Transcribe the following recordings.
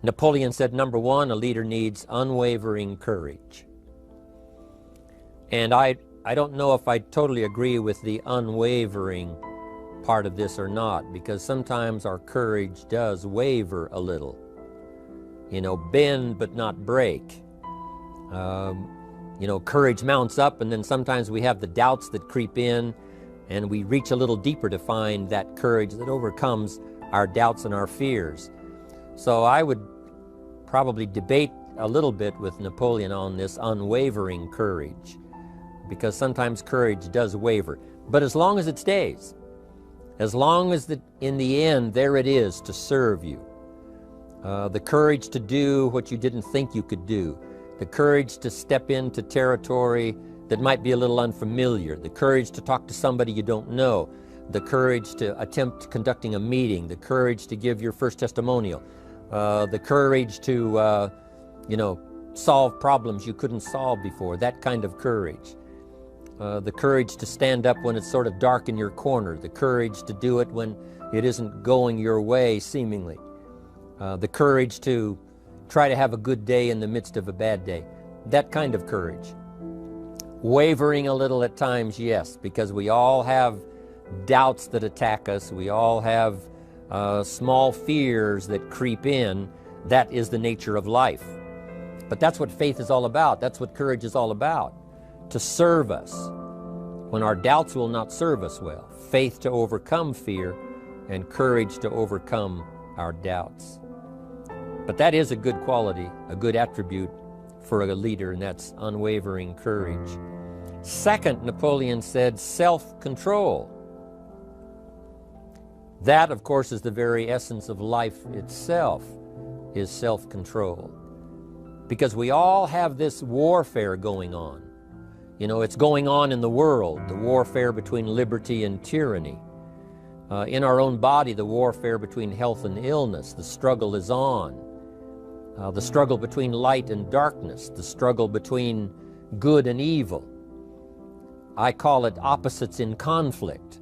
Napoleon said, number one, a leader needs unwavering courage. And I don't know if I totally agree with the unwavering part of this or not, because sometimes our courage does waver a little. You know, bend but not break. You know, courage mounts up, and then sometimes we have the doubts that creep in, and we reach a little deeper to find that courage that overcomes our doubts and our fears. So I would probably debate a little bit with Napoleon on this unwavering courage, because sometimes courage does waver. But as long as it stays, as long as in the end there it is to serve you, the courage to do what you didn't think you could do, the courage to step into territory that might be a little unfamiliar, the courage to talk to somebody you don't know, the courage to attempt conducting a meeting, the courage to give your first testimonial, the courage to, you know, solve problems you couldn't solve before, that kind of courage. The courage to stand up when it's sort of dark in your corner, the courage to do it when it isn't going your way, seemingly. The courage to try to have a good day in the midst of a bad day, that kind of courage. Wavering a little at times, yes, because we all have doubts that attack us. We all have small fears that creep in. That is the nature of life. But that's what faith is all about. That's what courage is all about. To serve us when our doubts will not serve us well. Faith to overcome fear, and courage to overcome our doubts. But that is a good quality, a good attribute for a leader, and that's unwavering courage. Second, Napoleon said self-control. That, of course, is the very essence of life itself, is self-control. Because we all have this warfare going on. You know, it's going on in the world, the warfare between liberty and tyranny. In our own body, the warfare between health and illness, the struggle is on. The struggle between light and darkness, the struggle between good and evil. I call it opposites in conflict.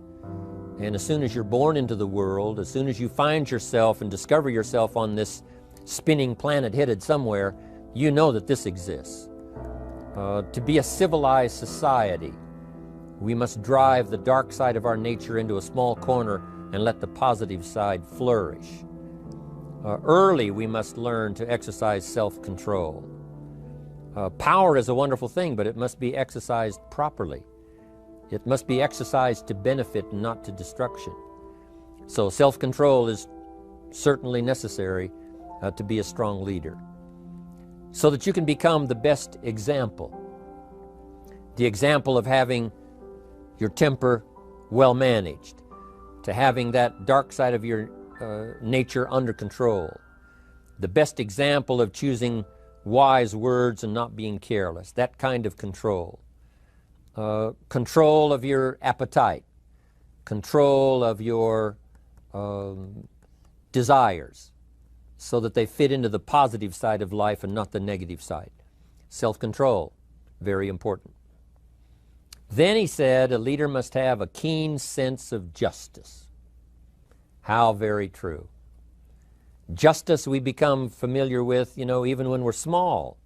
And as soon as you're born into the world, as soon as you find yourself and discover yourself on this spinning planet headed somewhere, you know that this exists. To be a civilized society, we must drive the dark side of our nature into a small corner and let the positive side flourish. Early, we must learn to exercise self-control. Power is a wonderful thing, but it must be exercised properly. It must be exercised to benefit, not to destruction. So self-control is certainly necessary to be a strong leader, so that you can become the best example. The example of having your temper well managed, to having that dark side of your nature under control. The best example of choosing wise words and not being careless, that kind of control. Control of your appetite, control of your desires, so that they fit into the positive side of life and not the negative side. Self-control, very important. Then he said a leader must have a keen sense of justice. How very true. Justice we become familiar with, you know, even when we're small.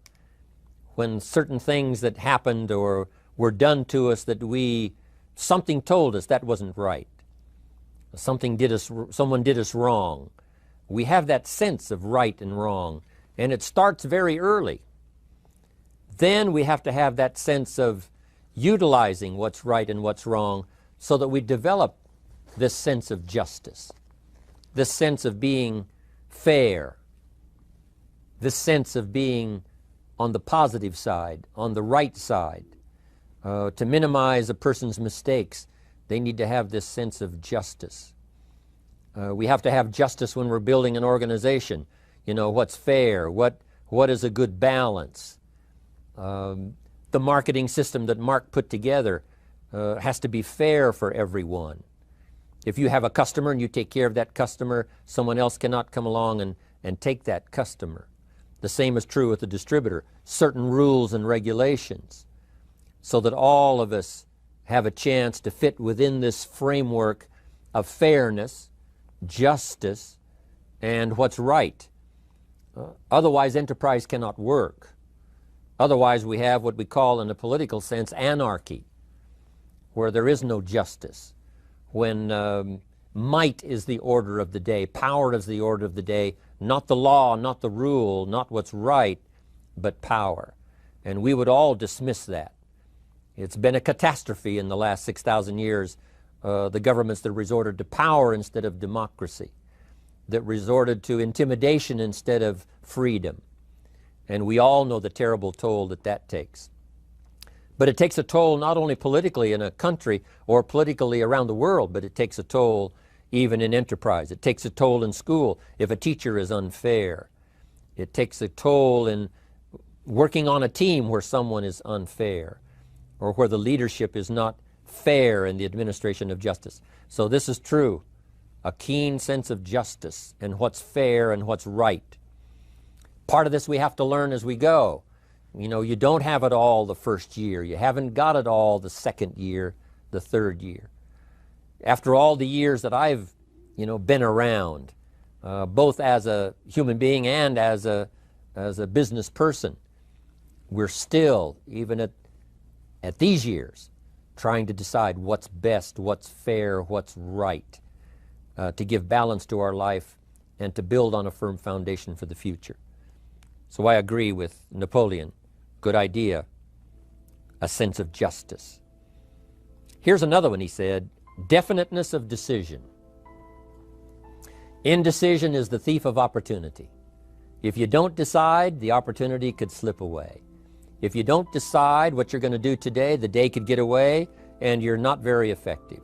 When certain things that happened or were done to us that something told us that wasn't right. Someone did us wrong. We have that sense of right and wrong, and it starts very early. Then we have to have that sense of utilizing what's right and what's wrong so that we develop this sense of justice, this sense of being fair, this sense of being on the positive side, on the right side. To minimize a person's mistakes, they need to have this sense of justice. We have to have justice when we're building an organization. You know, what's fair, what is a good balance. The marketing system that Mark put together has to be fair for everyone. If you have a customer and you take care of that customer, someone else cannot come along and take that customer. The same is true with the distributor. Certain rules and regulations, so that all of us have a chance to fit within this framework of fairness, justice, and what's right. Otherwise, enterprise cannot work. Otherwise, we have what we call, in a political sense, anarchy, where there is no justice, when might is the order of the day, power is the order of the day, not the law, not the rule, not what's right, but power. And we would all dismiss that. It's been a catastrophe in the last 6,000 years, the governments that resorted to power instead of democracy, that resorted to intimidation instead of freedom. And we all know the terrible toll that that takes. But it takes a toll not only politically in a country or politically around the world, but it takes a toll even in enterprise. It takes a toll in school if a teacher is unfair. It takes a toll in working on a team where someone is unfair, or where the leadership is not fair in the administration of justice. So this is true. A keen sense of justice and what's fair and what's right. Part of this we have to learn as we go. You know, you don't have it all the first year. You haven't got it all the second year, the third year. After all the years that I've, been around, both as a human being and as a business person, we're still, even at these years, trying to decide what's best, what's fair, what's right, to give balance to our life and to build on a firm foundation for the future. So I agree with Napoleon. Good idea. A sense of justice. Here's another one, he said. Definiteness of decision. Indecision is the thief of opportunity. If you don't decide, the opportunity could slip away. If you don't decide what you're going to do today, the day could get away and you're not very effective.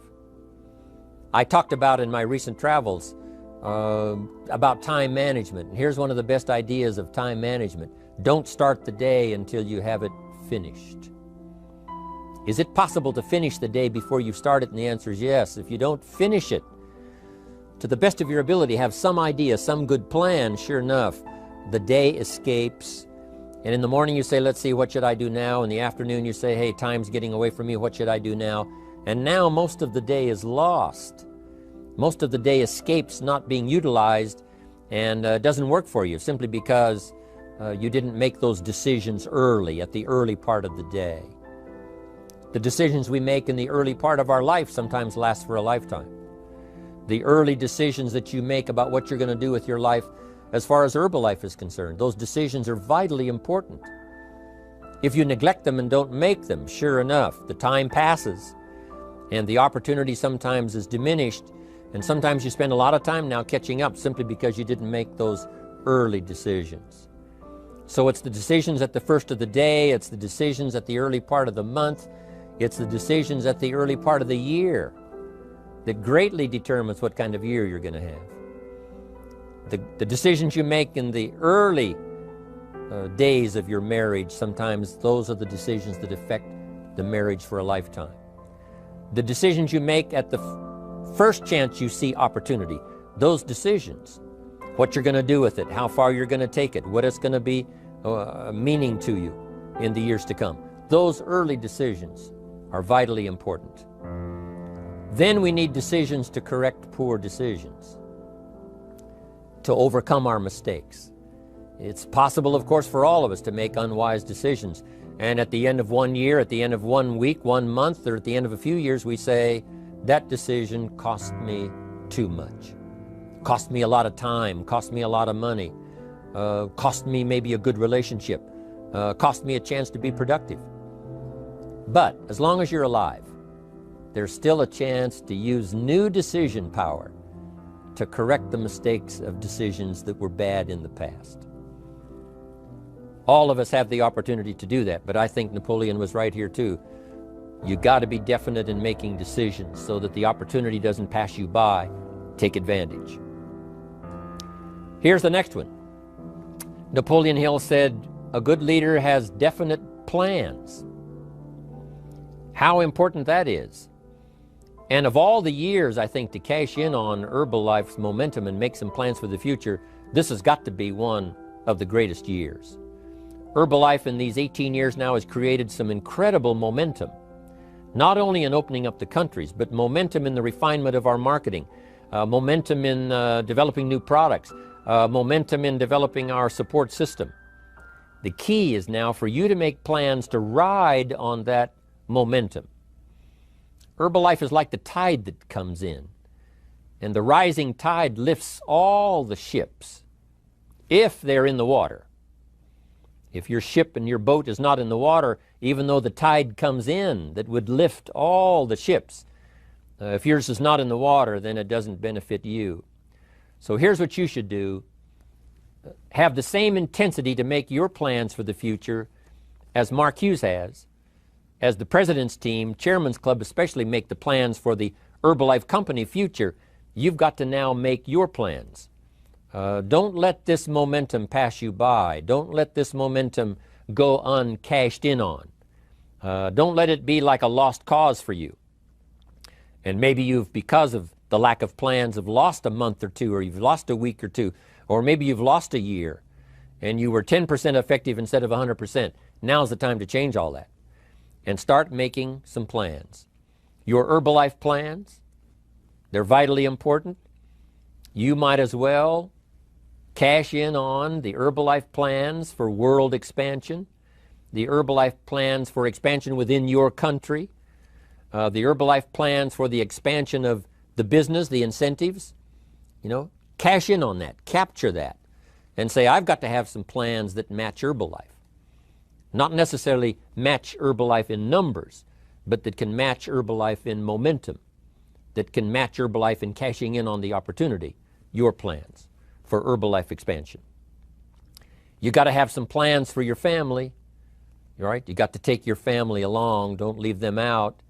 I talked about in my recent travels about time management. And here's one of the best ideas of time management. Don't start the day until you have it finished. Is it possible to finish the day before you start it? And the answer is yes. If you don't finish it to the best of your ability, have some idea, some good plan, sure enough, the day escapes. And in the morning you say, let's see, what should I do now? In the afternoon you say, hey, time's getting away from me, what should I do now? And now most of the day is lost. Most of the day escapes not being utilized and doesn't work for you simply because you didn't make those decisions early, at the early part of the day. The decisions we make in the early part of our life sometimes last for a lifetime. The early decisions that you make about what you're going to do with your life as far as Herbalife is concerned, those decisions are vitally important. If you neglect them and don't make them, sure enough, the time passes and the opportunity sometimes is diminished, and sometimes you spend a lot of time now catching up simply because you didn't make those early decisions. So it's the decisions at the first of the day, it's the decisions at the early part of the month, it's the decisions at the early part of the year that greatly determines what kind of year you're going to have. The decisions you make in the early days of your marriage, sometimes those are the decisions that affect the marriage for a lifetime. The decisions you make at the first chance you see opportunity, those decisions, what you're going to do with it, how far you're going to take it, what it's going to be meaning to you in the years to come. Those early decisions are vitally important. Then we need decisions to correct poor decisions, to overcome our mistakes. It's possible, of course, for all of us to make unwise decisions. And at the end of one year, at the end of 1 week, 1 month, or at the end of a few years, we say, that decision cost me too much. Cost me a lot of time, cost me a lot of money, cost me maybe a good relationship, cost me a chance to be productive. But as long as you're alive, there's still a chance to use new decision power to correct the mistakes of decisions that were bad in the past. All of us have the opportunity to do that, but I think Napoleon was right here too. You got to be definite in making decisions so that the opportunity doesn't pass you by. Take advantage. Here's the next one. Napoleon Hill said, a good leader has definite plans. How important that is. And of all the years, I think, to cash in on Herbalife's momentum and make some plans for the future, this has got to be one of the greatest years. Herbalife in these 18 years now has created some incredible momentum, not only in opening up the countries, but momentum in the refinement of our marketing, momentum in developing new products, momentum in developing our support system. The key is now for you to make plans to ride on that momentum. Herbalife is like the tide that comes in, and the rising tide lifts all the ships if they're in the water. If your ship and your boat is not in the water, even though the tide comes in that would lift all the ships, if yours is not in the water, then it doesn't benefit you. So here's what you should do. Have the same intensity to make your plans for the future as Mark Hughes has, as the President's team, Chairman's Club especially, make the plans for the Herbalife Company future. You've got to now make your plans. Don't let this momentum pass you by. Don't let this momentum go uncashed in on. Don't let it be like a lost cause for you. And maybe you've, because of the lack of plans, have lost a month or two, or you've lost a week or two, or maybe you've lost a year and you were 10% effective instead of 100%. Now's the time to change all that and start making some plans. Your Herbalife plans, they're vitally important. You might as well cash in on the Herbalife plans for world expansion, the Herbalife plans for expansion within your country, the Herbalife plans for the expansion of the business, the incentives. Cash in on that, capture that, and say, I've got to have some plans that match Herbalife. Not necessarily match Herbalife in numbers, but that can match Herbalife in momentum, that can match Herbalife in cashing in on the opportunity, your plans for Herbalife expansion. You got to have some plans for your family, right? You got to take your family along, don't leave them out.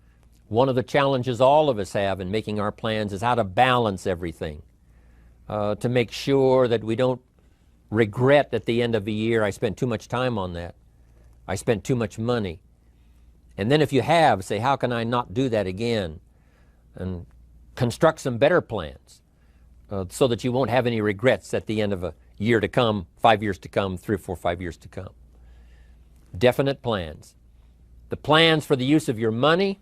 One of the challenges all of us have in making our plans is how to balance everything. To make sure that we don't regret at the end of the year, I spent too much time on that. I spent too much money. And then if you have, say, how can I not do that again? And construct some better plans so that you won't have any regrets at the end of a year to come, 5 years to come, 3 or 4, 5 years to come. Definite plans. The plans for the use of your money.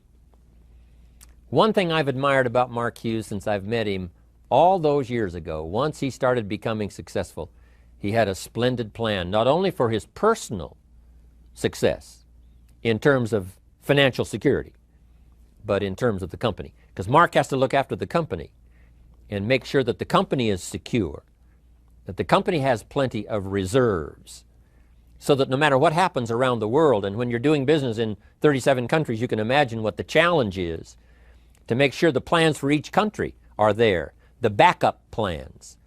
One thing I've admired about Mark Hughes since I've met him all those years ago, once he started becoming successful, he had a splendid plan, not only for his personal success in terms of financial security, but in terms of the company. Because Mark has to look after the company and make sure that the company is secure, that the company has plenty of reserves, so that no matter what happens around the world, and when you're doing business in 37 countries, you can imagine what the challenge is to make sure the plans for each country are there. The backup plans,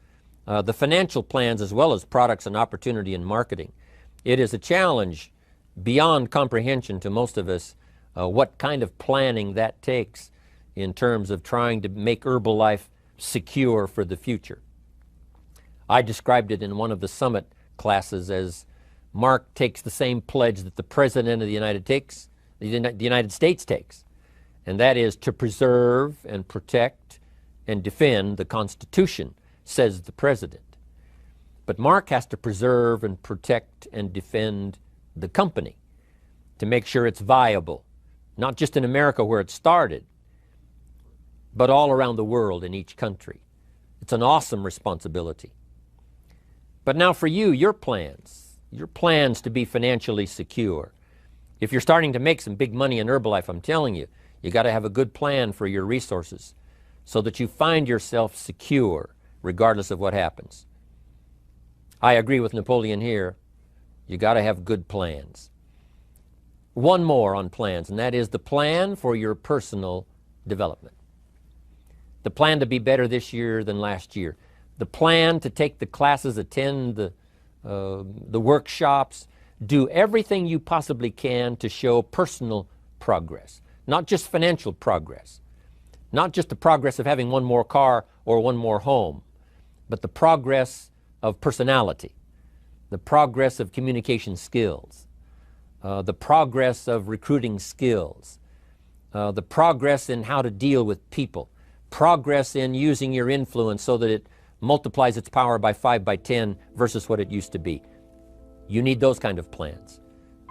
the financial plans, as well as products and opportunity and marketing. It is a challenge beyond comprehension to most of us what kind of planning that takes in terms of trying to make Herbalife secure for the future. I described it in one of the summit classes as Mark takes the same pledge that the President of the United States takes, and that is to preserve and protect and defend the Constitution, says the President. But Mark has to preserve and protect and defend the company to make sure it's viable, not just in America where it started, but all around the world in each country. It's an awesome responsibility. But now for you, your plans to be financially secure. If you're starting to make some big money in Herbalife, I'm telling you, you got to have a good plan for your resources so that you find yourself secure regardless of what happens. I agree with Napoleon here. You got to have good plans. One more on plans, and that is the plan for your personal development. The plan to be better this year than last year. The plan to take the classes, attend the workshops, do everything you possibly can to show personal progress, not just financial progress, not just the progress of having one more car or one more home, but the progress of personality, the progress of communication skills, the progress of recruiting skills, the progress in how to deal with people, progress in using your influence so that it multiplies its power by 5 by 10 versus what it used to be. You need those kind of plans.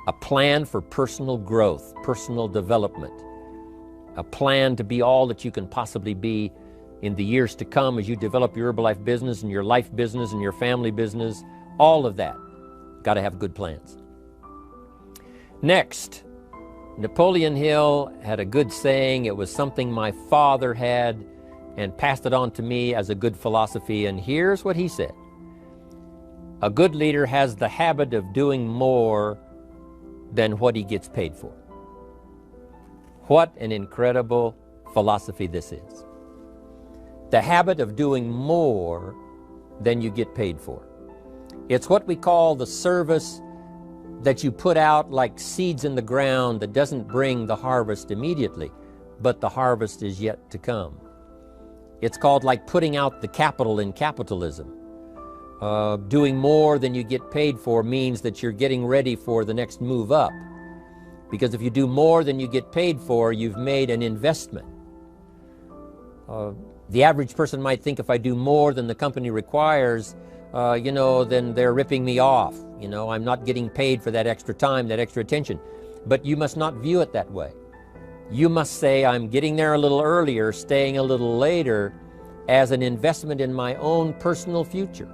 A plan for personal growth, personal development, a plan to be all that you can possibly be in the years to come as you develop your Herbalife business and your life business and your family business, all of that. Got to have good plans. Next, Napoleon Hill had a good saying. It was something my father had and passed it on to me as a good philosophy. And here's what he said. A good leader has the habit of doing more than what he gets paid for. What an incredible philosophy this is. The habit of doing more than you get paid for. It's what we call the service that you put out like seeds in the ground that doesn't bring the harvest immediately, but the harvest is yet to come. It's called like putting out the capital in capitalism. Doing more than you get paid for means that you're getting ready for the next move up. Because if you do more than you get paid for, you've made an investment. The average person might think if I do more than the company requires, then they're ripping me off. I'm not getting paid for that extra time, that extra attention. But you must not view it that way. You must say, I'm getting there a little earlier, staying a little later, as an investment in my own personal future.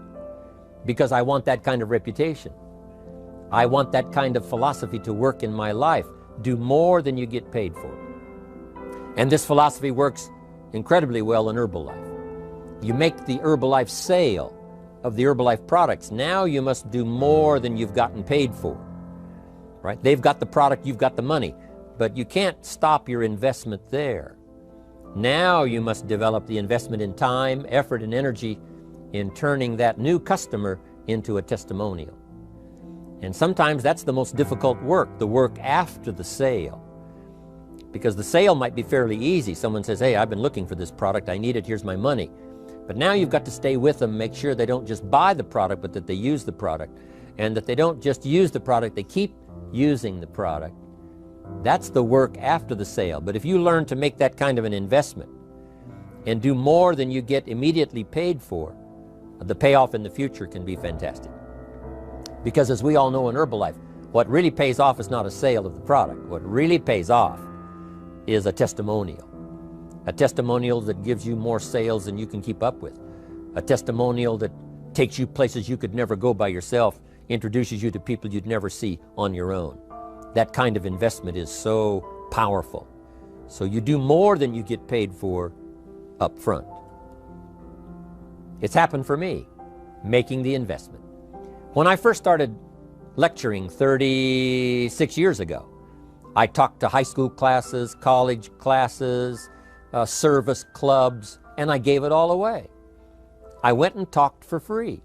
Because I want that kind of reputation. I want that kind of philosophy to work in my life. Do more than you get paid for. And this philosophy works incredibly well in Herbalife. You make the Herbalife sale of the Herbalife products. Now you must do more than you've gotten paid for. Right? They've got the product, you've got the money. But you can't stop your investment there. Now you must develop the investment in time, effort, and energy in turning that new customer into a testimonial. And sometimes that's the most difficult work, the work after the sale. Because the sale might be fairly easy. Someone says, hey, I've been looking for this product, I need it, here's my money. But now you've got to stay with them, make sure they don't just buy the product, but that they use the product. And that they don't just use the product, they keep using the product. That's the work after the sale. But if you learn to make that kind of an investment and do more than you get immediately paid for, the payoff in the future can be fantastic. Because as we all know in Herbalife, what really pays off is not a sale of the product. What really pays off is a testimonial. A testimonial that gives you more sales than you can keep up with. A testimonial that takes you places you could never go by yourself, introduces you to people you'd never see on your own. That kind of investment is so powerful. So you do more than you get paid for up front. It's happened for me, making the investment. When I first started lecturing 36 years ago, I talked to high school classes, college classes, service clubs, and I gave it all away. I went and talked for free.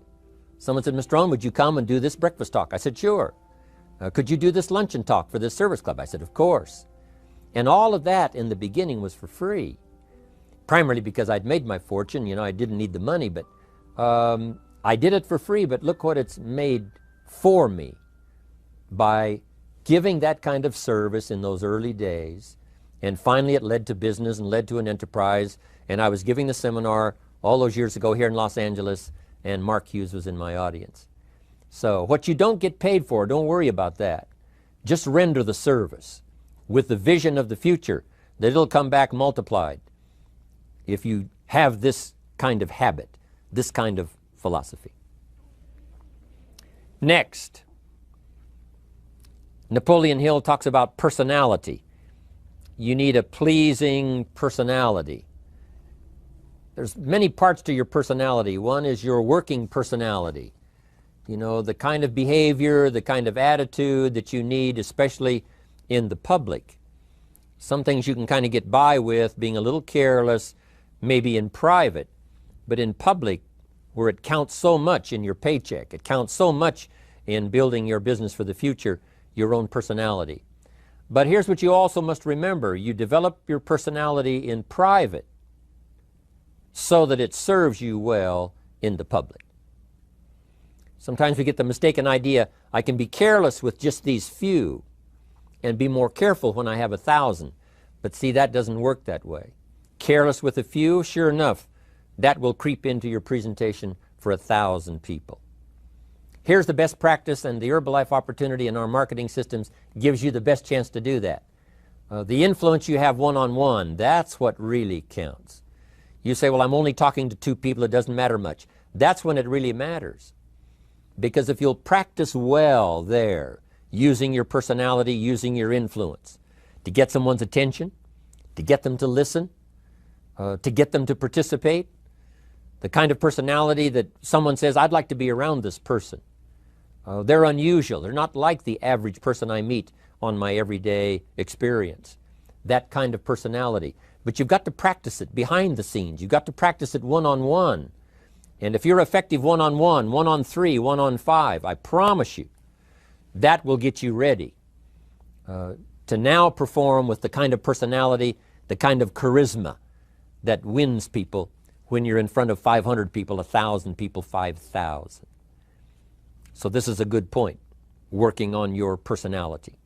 Someone said, Mr. Rohn, would you come and do this breakfast talk? I said, sure. Could you do this luncheon talk for this service club? I said, of course. And all of that in the beginning was for free. Primarily because I'd made my fortune, I didn't need the money, but I did it for free, but look what it's made for me by giving that kind of service in those early days. And finally it led to business and led to an enterprise. And I was giving the seminar all those years ago here in Los Angeles, and Mark Hughes was in my audience. So what you don't get paid for, don't worry about that. Just render the service with the vision of the future that it'll come back multiplied if you have this kind of habit, this kind of philosophy. Next, Napoleon Hill talks about personality. You need a pleasing personality. There's many parts to your personality. One is your working personality. The kind of behavior, the kind of attitude that you need, especially in the public. Some things you can kind of get by with, being a little careless, maybe in private, but in public, where it counts so much in your paycheck, it counts so much in building your business for the future, your own personality. But here's what you also must remember. You develop your personality in private so that it serves you well in the public. Sometimes we get the mistaken idea, I can be careless with just these few and be more careful when I have 1,000. But see, that doesn't work that way. Careless with a few, sure enough, that will creep into your presentation for 1,000 people. Here's the best practice, and the Herbalife opportunity in our marketing systems gives you the best chance to do that. The influence you have one-on-one, that's what really counts. You say, well, I'm only talking to 2 people, it doesn't matter much. That's when it really matters. Because if you'll practice well there, using your personality, using your influence, to get someone's attention, to get them to listen, to get them to participate, the kind of personality that someone says, I'd like to be around this person. They're unusual. They're not like the average person I meet on my everyday experience. That kind of personality. But you've got to practice it behind the scenes. You've got to practice it one-on-one. And if you're effective one-on-one, 1-on-3, 1-on-5, I promise you, that will get you ready to now perform with the kind of personality, the kind of charisma that wins people when you're in front of 500 people, 1,000 people, 5,000. So this is a good point, working on your personality.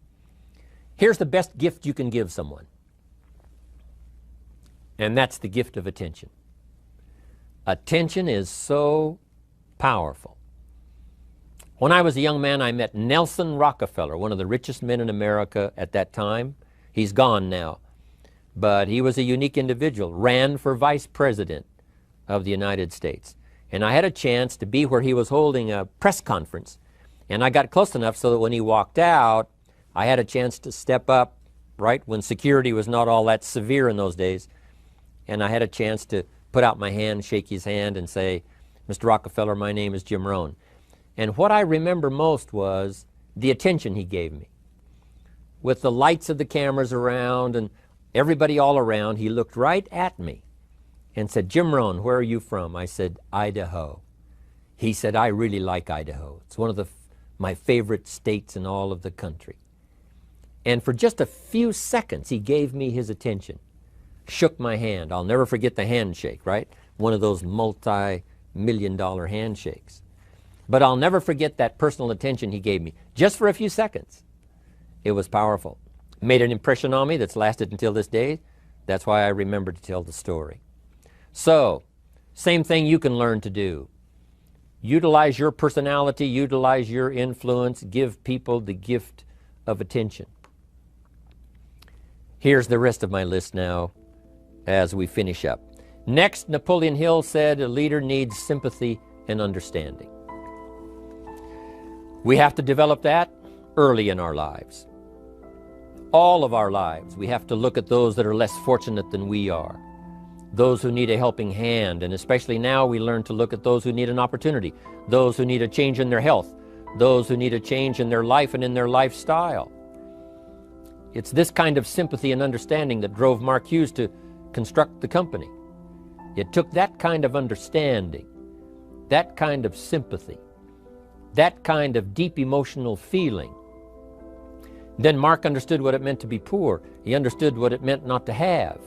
Here's the best gift you can give someone, and that's the gift of attention. Attention is so powerful. When I was a young man, I met Nelson Rockefeller, one of the richest men in America at that time. He's gone now, but he was a unique individual, ran for vice president of the United States. And I had a chance to be where he was holding a press conference. And I got close enough so that when he walked out, I had a chance to step up, right, when security was not all that severe in those days. And I had a chance to put out my hand, shake his hand, and say, Mr. Rockefeller, my name is Jim Rohn. And what I remember most was the attention he gave me. With the lights of the cameras around and everybody all around, he looked right at me and said, Jim Rohn, where are you from? I said, Idaho. He said, I really like Idaho. It's one of my favorite states in all of the country. And for just a few seconds, he gave me his attention, shook my hand. I'll never forget the handshake, right? One of those multi-million-dollar handshakes. But I'll never forget that personal attention he gave me, just for a few seconds. It was powerful. Made an impression on me that's lasted until this day. That's why I remember to tell the story. So, same thing you can learn to do. Utilize your personality, utilize your influence, give people the gift of attention. Here's the rest of my list now as we finish up. Next, Napoleon Hill said a leader needs sympathy and understanding. We have to develop that early in our lives. All of our lives, we have to look at those that are less fortunate than we are. Those who need a helping hand, and especially now we learn to look at those who need an opportunity, those who need a change in their health, those who need a change in their life and in their lifestyle. It's this kind of sympathy and understanding that drove Mark Hughes to construct the company. It took that kind of understanding, that kind of sympathy, that kind of deep emotional feeling. Then Mark understood what it meant to be poor. He understood what it meant not to have.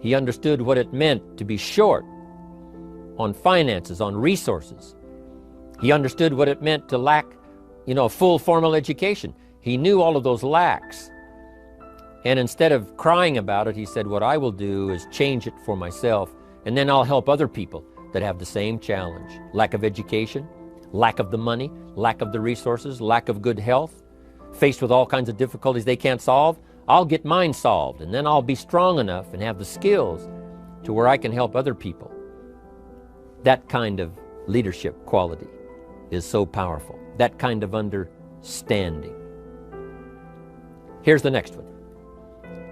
He understood what it meant to be short on finances, on resources. He understood what it meant to lack, a full formal education. He knew all of those lacks. And instead of crying about it, he said, what I will do is change it for myself, and then I'll help other people that have the same challenge. Lack of education, lack of the money, lack of the resources, lack of good health, faced with all kinds of difficulties they can't solve. I'll get mine solved, and then I'll be strong enough and have the skills to where I can help other people. That kind of leadership quality is so powerful. That kind of understanding. Here's the next one.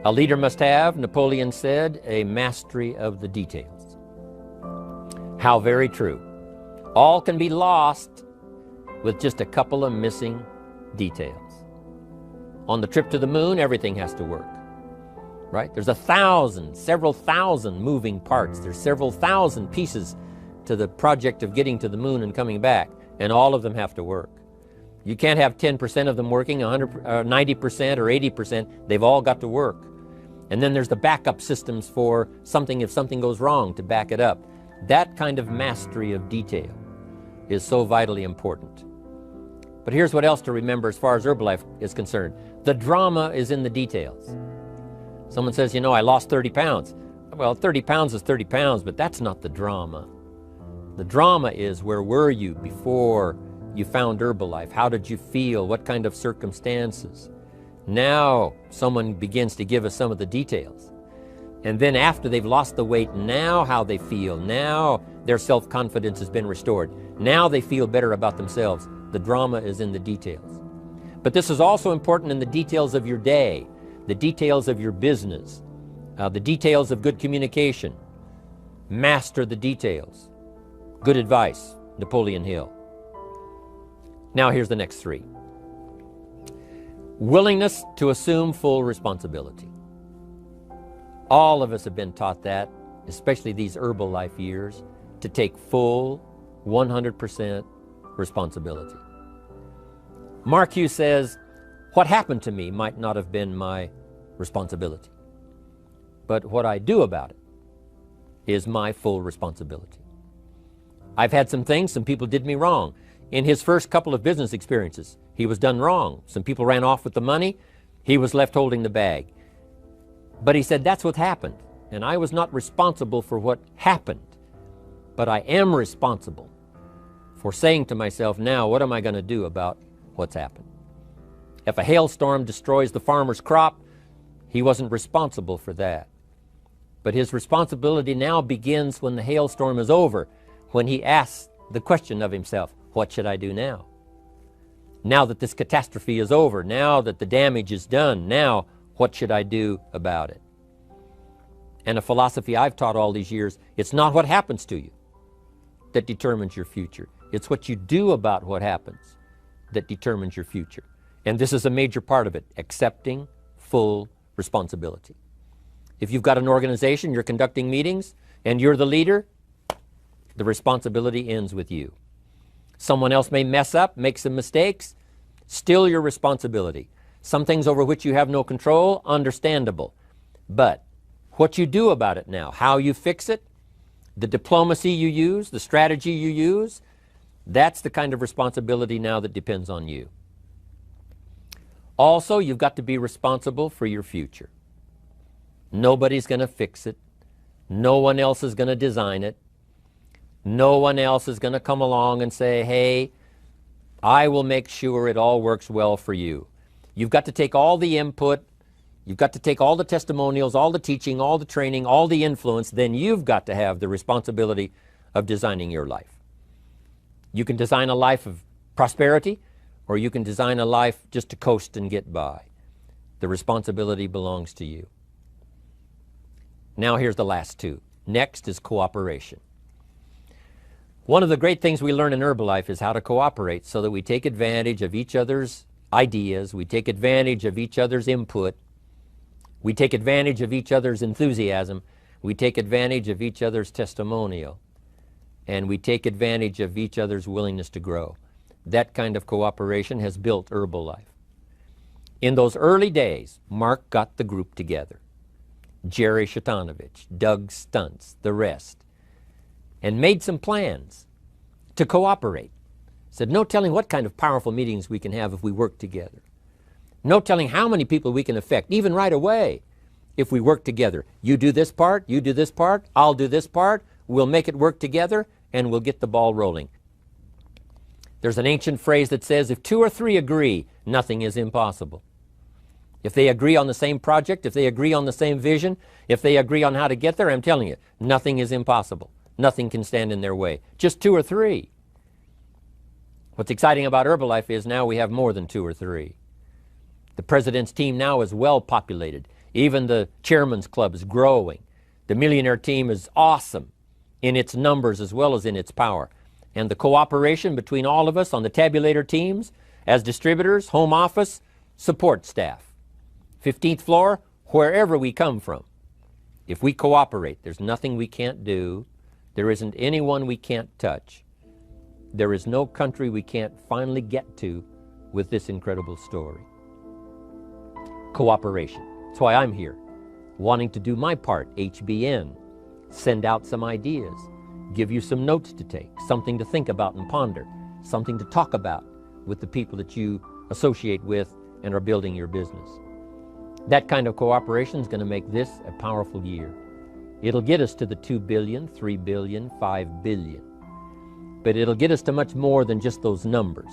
A leader must have, Napoleon said, a mastery of the details. How very true. All can be lost with just a couple of missing details. On the trip to the moon, everything has to work, right? There's several thousand moving parts. There's several thousand pieces to the project of getting to the moon and coming back, and all of them have to work. You can't have 10% of them working, 90% or 80%. They've all got to work. And then there's the backup systems for something if something goes wrong to back it up. That kind of mastery of detail is so vitally important. But here's what else to remember as far as Herbalife is concerned. The drama is in the details. Someone says, I lost 30 pounds. Well, 30 pounds is 30 pounds, but that's not the drama. The drama is, where were you before you found Herbalife? How did you feel? What kind of circumstances? Now someone begins to give us some of the details. And then after they've lost the weight, now how they feel, now their self-confidence has been restored. Now they feel better about themselves. The drama is in the details. But this is also important in the details of your day, the details of your business, the details of good communication. Master the details. Good advice, Napoleon Hill. Now here's the next three. Willingness to assume full responsibility. All of us have been taught that, especially these Herbalife years, to take full 100% responsibility. Mark Hughes says, what happened to me might not have been my responsibility, but what I do about it is my full responsibility. I've had some things, some people did me wrong. In his first couple of business experiences, he was done wrong. Some people ran off with the money. He was left holding the bag. But he said, that's what happened. And I was not responsible for what happened. But I am responsible for saying to myself, now, what am I going to do about what's happened? If a hailstorm destroys the farmer's crop, he wasn't responsible for that. But his responsibility now begins when the hailstorm is over, when he asks the question of himself, what should I do now? Now that this catastrophe is over, now that the damage is done, now what should I do about it? And a philosophy I've taught all these years, it's not what happens to you that determines your future. It's what you do about what happens that determines your future. And this is a major part of it, accepting full responsibility. If you've got an organization, you're conducting meetings, and you're the leader, the responsibility ends with you. Someone else may mess up, make some mistakes, still your responsibility. Some things over which you have no control, understandable. But what you do about it now, how you fix it, the diplomacy you use, the strategy you use, that's the kind of responsibility now that depends on you. Also, you've got to be responsible for your future. Nobody's going to fix it. No one else is going to design it. No one else is going to come along and say, hey, I will make sure it all works well for you. You've got to take all the input, you've got to take all the testimonials, all the teaching, all the training, all the influence, then you've got to have the responsibility of designing your life. You can design a life of prosperity, or you can design a life just to coast and get by. The responsibility belongs to you. Now here's the last two. Next is cooperation. One of the great things we learn in Herbalife is how to cooperate so that we take advantage of each other's ideas, we take advantage of each other's input, we take advantage of each other's enthusiasm, we take advantage of each other's testimonial, and we take advantage of each other's willingness to grow. That kind of cooperation has built Herbalife. In those early days, Mark got the group together. Jerry Shatanovich, Doug Stuntz, the rest, and made some plans to cooperate. Said, no telling what kind of powerful meetings we can have if we work together. No telling how many people we can affect, even right away, if we work together. You do this part, you do this part, I'll do this part, we'll make it work together, and we'll get the ball rolling. There's an ancient phrase that says, if two or three agree, nothing is impossible. If they agree on the same project, if they agree on the same vision, if they agree on how to get there, I'm telling you, nothing is impossible. Nothing can stand in their way. Just two or three. What's exciting about Herbalife is now we have more than two or three. The president's team now is well populated. Even the chairman's club is growing. The millionaire team is awesome in its numbers as well as in its power. And the cooperation between all of us on the tabulator teams, as distributors, home office, support staff, 15th floor, wherever we come from. If we cooperate, there's nothing we can't do. There isn't anyone we can't touch. There is no country we can't finally get to with this incredible story. Cooperation. That's why I'm here, wanting to do my part, HBN, send out some ideas, give you some notes to take, something to think about and ponder, something to talk about with the people that you associate with and are building your business. That kind of cooperation is going to make this a powerful year. It'll get us to the 2 billion, 3 billion, 5 billion. But it'll get us to much more than just those numbers.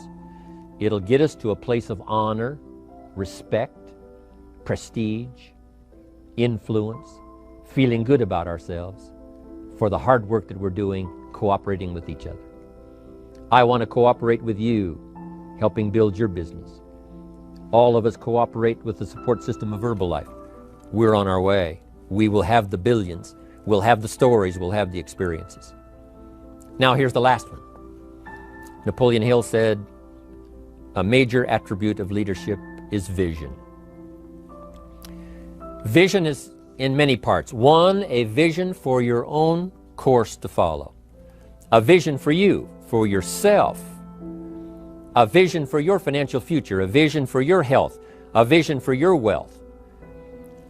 It'll get us to a place of honor, respect, prestige, influence, feeling good about ourselves for the hard work that we're doing, cooperating with each other. I want to cooperate with you, helping build your business. All of us cooperate with the support system of Herbalife. We're on our way. We will have the billions. We'll have the stories. We'll have the experiences. Now here's the last one. Napoleon Hill said, a major attribute of leadership is vision. Vision is in many parts. One, a vision for your own course to follow. A vision for you, for yourself. A vision for your financial future. A vision for your health. A vision for your wealth.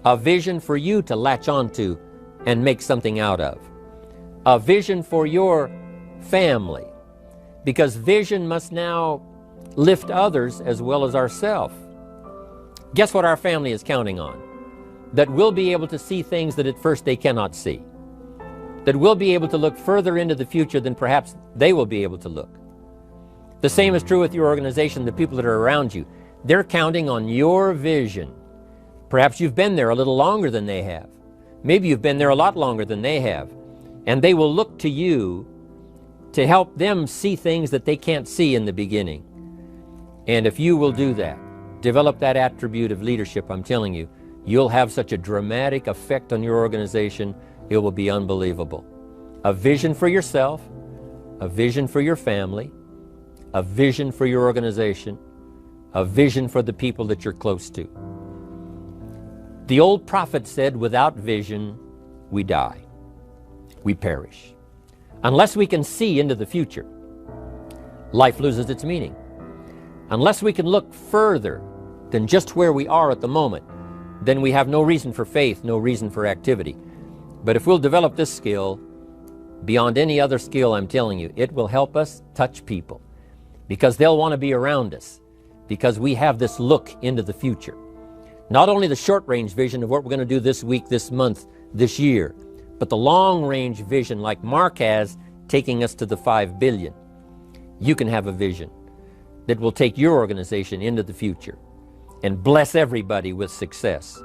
A vision for you to latch onto and make something out of. A vision for your family. Because vision must now lift others as well as ourselves. Guess what our family is counting on? That we'll be able to see things that at first they cannot see. That we'll be able to look further into the future than perhaps they will be able to look. The same is true with your organization, the people that are around you. They're counting on your vision. Perhaps you've been there a little longer than they have. Maybe you've been there a lot longer than they have. And they will look to you to help them see things that they can't see in the beginning. And if you will do that, develop that attribute of leadership, I'm telling you, you'll have such a dramatic effect on your organization, it will be unbelievable. A vision for yourself, a vision for your family, a vision for your organization, a vision for the people that you're close to. The old prophet said, without vision, we die. We perish. Unless we can see into the future, life loses its meaning. Unless we can look further than just where we are at the moment, then we have no reason for faith, no reason for activity. But if we'll develop this skill, beyond any other skill, I'm telling you, it will help us touch people because they'll want to be around us because we have this look into the future. Not only the short-range vision of what we're going to do this week, this month, this year, but the long-range vision like Mark has, taking us to the 5 billion. You can have a vision that will take your organization into the future and bless everybody with success.